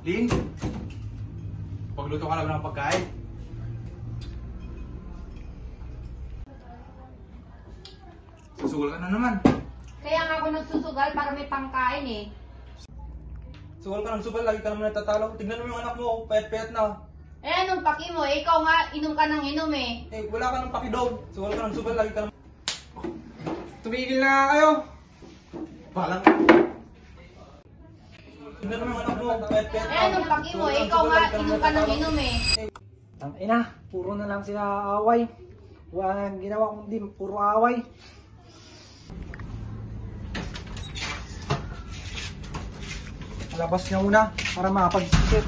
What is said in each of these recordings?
Lin, pagluto ka lang ng pagkain. Susugal ka na naman. Kaya nga ako nagsusugal para may pangkain eh. Sugal ka ng sugal, lagi ka naman natatalo. Tignan mo yung anak mo, payat-payat na. Eh anong paki mo? Eh, ikaw nga, inom ka ng inom eh. Eh, wala ka ng pakidog. Sugal ka ng sugal, lagi ka naman. Tumigil na kayo. Balang. Tignan mo yung anak mo, payat-payat na. Eh anong paki mo? Eh, ikaw nga, inom ka ng inom eh. Ang ina, puro na lang sila away. Wala nang ginawa kundi puro away. Labas niya muna para makapag-isip.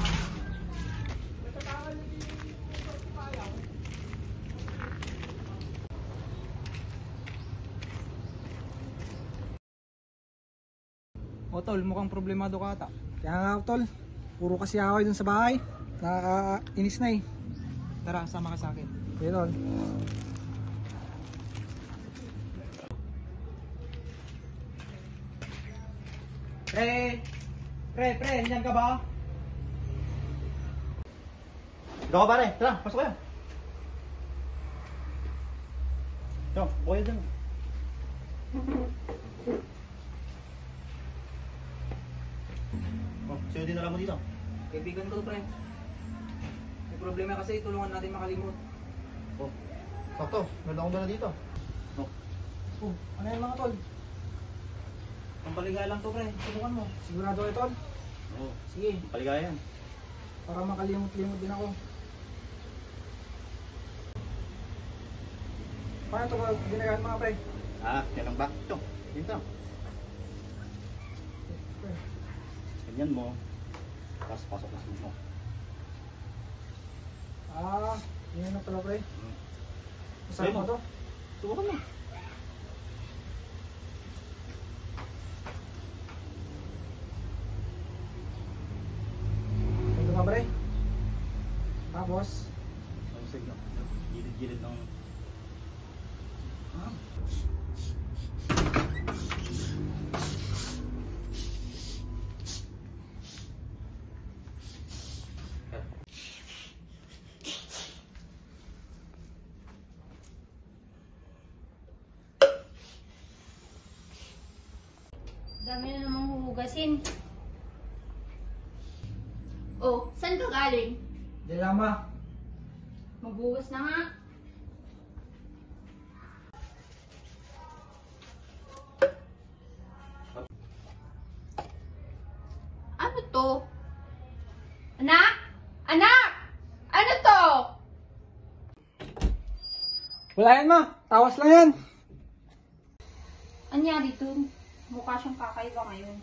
O tol, mukhang problemado ka ata. Kaya nga tol, puro kasi away dun sa bahay. Nakakainis na eh. Tara, sama ka sa akin. Yun tol. Pre, nandiyan ka ba? Ikaw ka pare, tara, pasok kayo. Yo, bukayo dyan. Oh, sino dinala mo dito? Kaibigan ko pre. May problema kasi, tulungan natin makalimot. Oh, sakto, meron akong dala dito. Oh, ano yan mga tol? Pampaligaya lang to pre, tulungan mo. Sigurado kayo tol? Oo, Sige, paligaya yan. para makalimot-limot din ako. Paano ito ginagamit mga pre? Yan ang back. Ito, dito. Ganyan mo. Tapos pasok na mo. Yan na pala pre. Sa'yo Masarap mo to? Subukan mo. Ito nga pre. Tapos, Ang signo. Gilid-gilid ng... Dami na namang huhugasin. Oh, saan ka galing? di lama. Maghugas na nga. Ano to? Anak? Anak! Ano to? Wala yan ma, tawas lang yan. Anyari to? Mukha siyang kakaiba ngayon.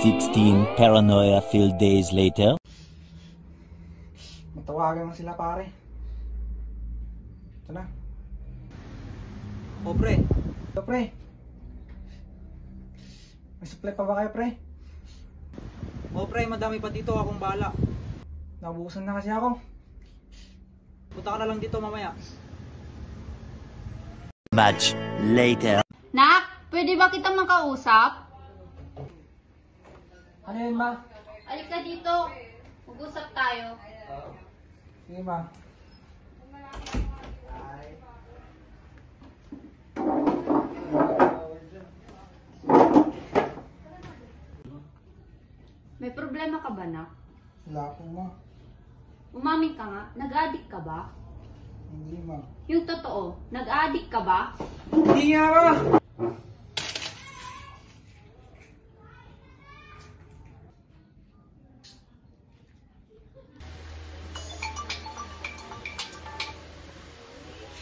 16 paranoia-filled days later. Matawagan mo sila pare. Ito na. O pre, Ito pre. May supply pa ba kayo pre? madami pa dito, akong bahala. Nabukusan na kasi ako. Punta ka na lang dito mamaya. Much later. Nak, pwede ba kita makausap? Ano yun ma? Halika dito. Mag-usap tayo. Sige ma. May problema ka ba, Nak? Wala po ma. Umamin ka nga. Nag-addict ka ba? Hindi ma. Yung totoo, nag-addict ka ba? Hindi nga ma!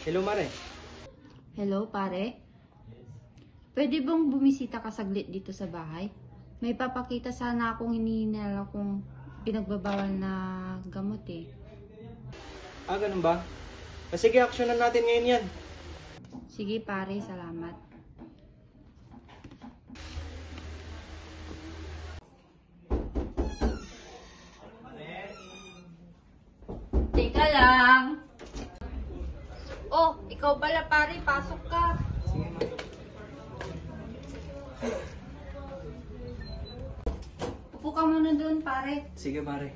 Hello Mare. Hello, pare? Pwede bang bumisita ka saglit dito sa bahay? May papakita sana akong hinihinala kong pinagbabawal na gamot eh. Ganun ba? Sige, aksyonan natin ngayon yan. Sige pare, salamat. Teka lang. Oh, ikaw pala pare, pasok ka. Upo ka muna doon, pare. Sige, Mare.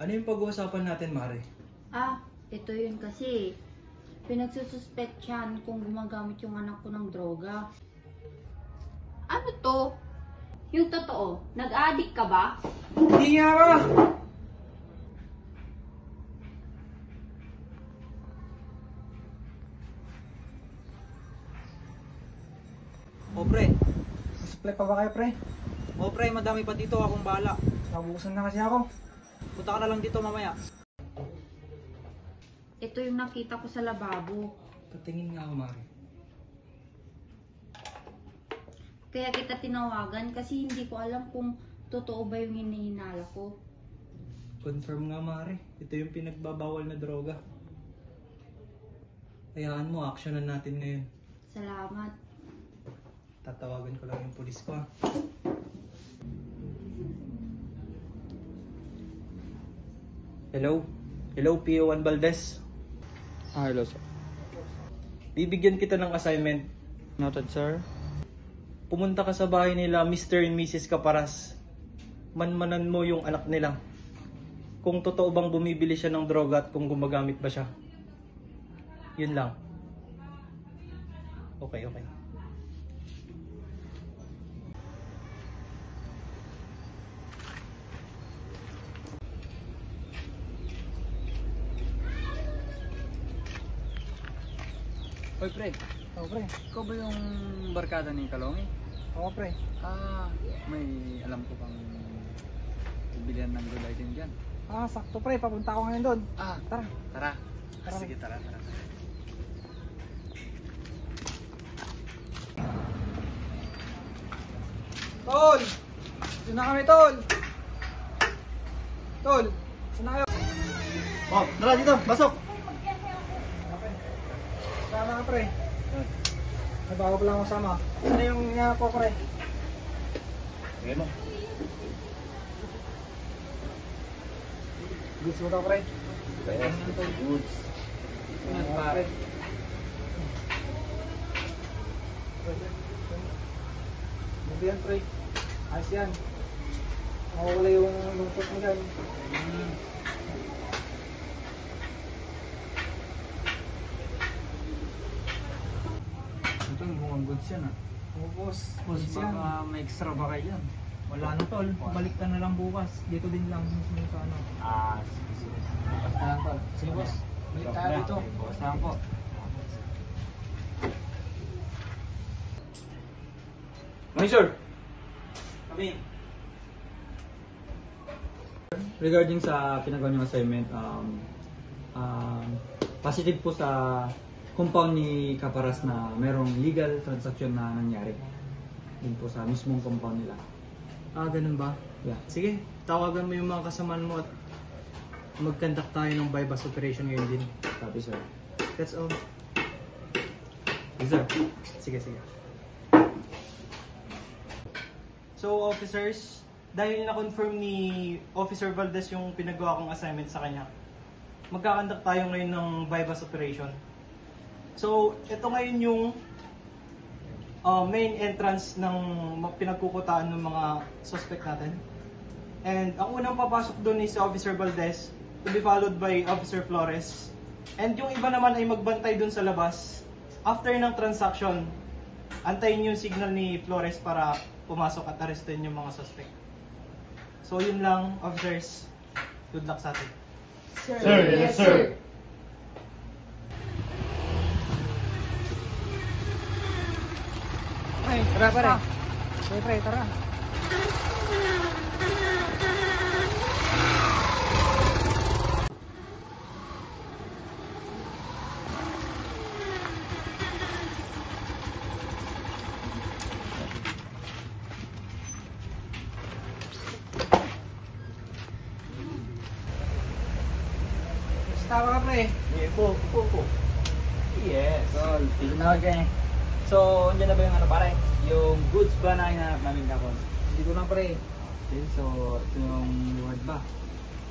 Ano yung pag-uusapan natin, Mare? Ito yun kasi. Pinagsususpetsyan kung gumagamit yung anak ko ng droga. Ano to? Yung totoo, nag-addict ka ba? Hindi nga ba? O pre, Supply pa ba kayo, pre? madami pa dito, akong bahala. Nabukusan na kasi ako. Punta ka na lang dito mamaya. Ito yung nakita ko sa lababo. Patingin nga ako, Mare. Kaya kita tinawagan kasi hindi ko alam kung totoo ba yung hinihinala ko. Confirm nga, Mare. Ito yung pinagbabawal na droga. Hayaan mo, actionan natin ngayon. Salamat. Tatawagan ko lang yung pulis ko, ha. Hello? Hello, PO1 Valdez. Hello sir. Bibigyan kita ng assignment. Noted sir. Pumunta ka sa bahay nila, Mr. and Mrs. Caparas. Manmanan mo yung anak nila. Kung totoo bang bumibili siya ng droga at kung gumagamit ba siya. Yun lang. Okay. Oy pre, Oo, pre. ikaw ba yung barkada ni Kalongi? Oo, pre. May alam ko pang bilihan ng gold item dyan. Sakto, pre. Papunta ako ngayon doon. Tara. Tara. Tara. Sige, tara. Tol! Doon na kami, Tol! Tol! Saan na kayo? Oh, tara dito, pasok! Sama ka, pre. May bago pa lang ako sama. Ano yung nga po, pre? Sige mo. Goods mo daw, pre. Goods. Pare. Hindi yan, pre. Ayos yan. Mawawala yung lungkot mo dyan. Ito yung mukhang goods yan Oo, boss. Boss, Goods yan. baka may extra ba kayo dyan? Wala na, tol. Balik ka na lang bukas. Dito din lang mismo sa ano. Sige. Bukas na lang tol. Sige, boss. Balik tayo dito. Bukas na lang po. Sir. Kami. Regarding sa pinagawa niyong assignment, positive po sa compound ni Caparas na merong legal transaction na nangyari. Yun po sa mismong compound nila. Ganun ba? Yeah. Sige, tawagan mo yung mga kasamaan mo at mag-conduct tayo ng bypass operation ngayon din. Copy sir. That's all. Yes sir. Sige. So, officers, dahil na-confirm ni Officer Valdez yung pinagawa kong assignment sa kanya, magkakandak tayo ngayon ng bypass operation. So, ito ngayon yung main entrance ng pinagkukutaan ng mga suspect natin. And ang unang papasok doon is si Officer Valdez, to be followed by Officer Flores. And yung iba naman ay magbantay doon sa labas. After ng transaction, antayin yung signal ni Flores para pumasok at arrestin yung mga suspect. So yun lang, officers. Good luck sa atin. Sir, yes, sir. Ay, tara, pare. Sige, pre, tara. Tama ka, pre. Upo. Yes. So, andyan na ba yung ano pare? Yung goods ba na hinahanap namin kapon? Hindi ko na, pre. Okay, so ito yung reward ba?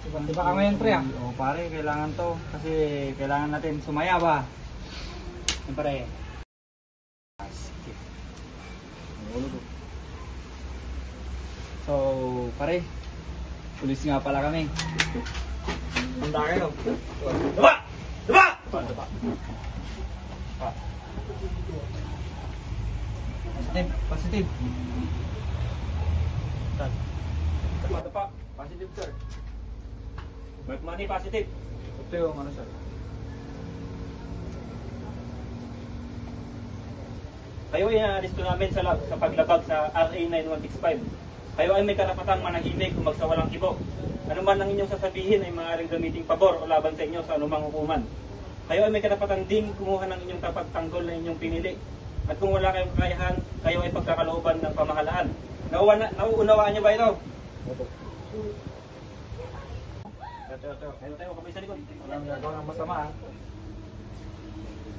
Di ba ka ngayon, pre, ah? Oo pare, kailangan to. Kasi kailangan natin sumaya ba? Yan pare. Sige. So, pare, pulis nga pala kami. Handa kayo. Daba! Daba! Daba. Positive, positive. Daba. Positive, sir. Mark money, positive. Ito yung ano, sir. Kayo ay naalisto namin sa paglabag sa RA 9165. Kayo ay may karapatang manahimik kung magsawalang kibo. Ano man ang inyong sasabihin ay maaaring gamiting pabor o laban sa inyo sa anumang hukuman. Kayo ay may karapatang ding kumuha ng inyong tapagtanggol na inyong pinili. At kung wala kayong kakayahan, kayo ay pagkakalooban ng pamahalaan. Nauunawaan niyo ba ito? Tayo, kamay sa likod. Walang gagawa ng masama, ha?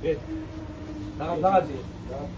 Good. Lakad, lakad.